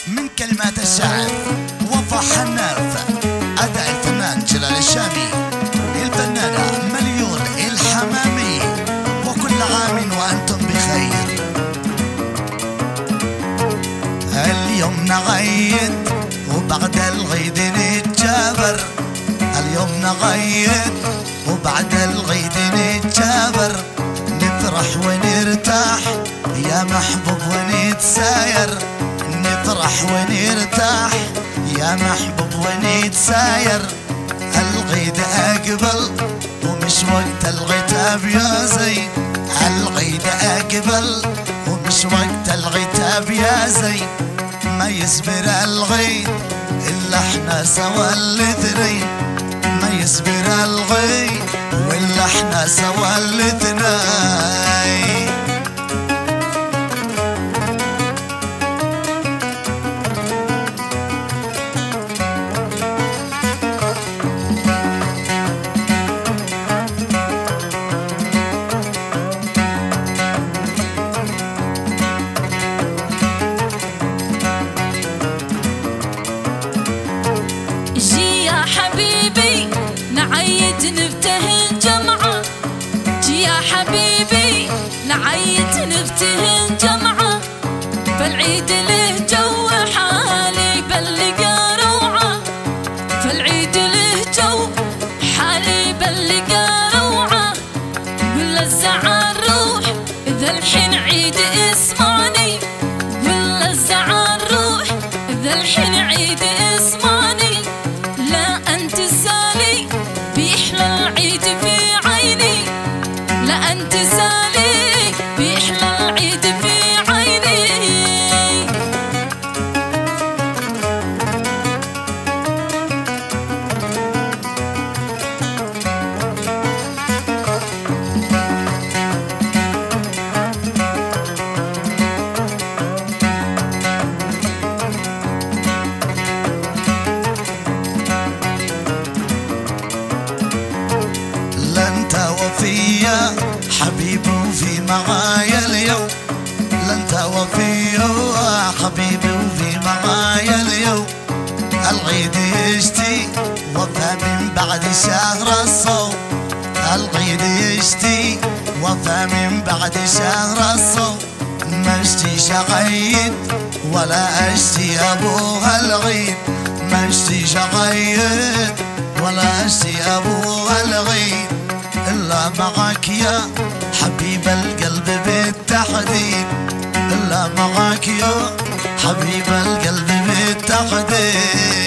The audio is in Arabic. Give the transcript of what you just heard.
من كلمات الشاعر وفا حناف، أداء الفنان جلال الشامي، الفنانة مليون الحمامي. وكل عام وأنتم بخير. اليوم نغيد وبعد الغيد نتجابر، اليوم نغيد وبعد الغيد نتجابر، نفرح ونرتاح يا محبوب ونتساير، نفرح ونرتاح يا محبوب ونتساير. الغيد أقبل ومش وقت الغتاب يا زين، الغيد أقبل ومش وقت الغتاب يا زين. ما يصبر الغيد إلا احنا سوا الاثنين، ما يصبر الغيد وإلا احنا سوا الاثنين. نفتهن جمعة، جي يا حبيبي نعيد نفتهن جمعة، فالعيد له جو حالي بلقى روعة، فالعيد له جو حالي بلقى روعة. ولا الزعل روح إذا الحين عيد اسمعني، ولا الزعل روح إذا الحين عيد اسمعني. لا أنت سالي بيحلى العيد في عيني، لا أنت سالي بيحلى العيد في عيني. وفيا حبيبي وفي معايا اليوم، لا انت وفيا حبيبي وفي معايا اليوم. الغيد يشتي وفا من بعد شهر الصوم، الغيد يشتي وفا من بعد شهر الصوم. ما اشتي شغيد ولا اشتي ابوها الغيد، ما اشتي شغيد ولا اشتي ابوها الغيد. إلا معاك يا حبيب القلب بالتحديد، إلا معاك يا حبيب القلب بالتحديد.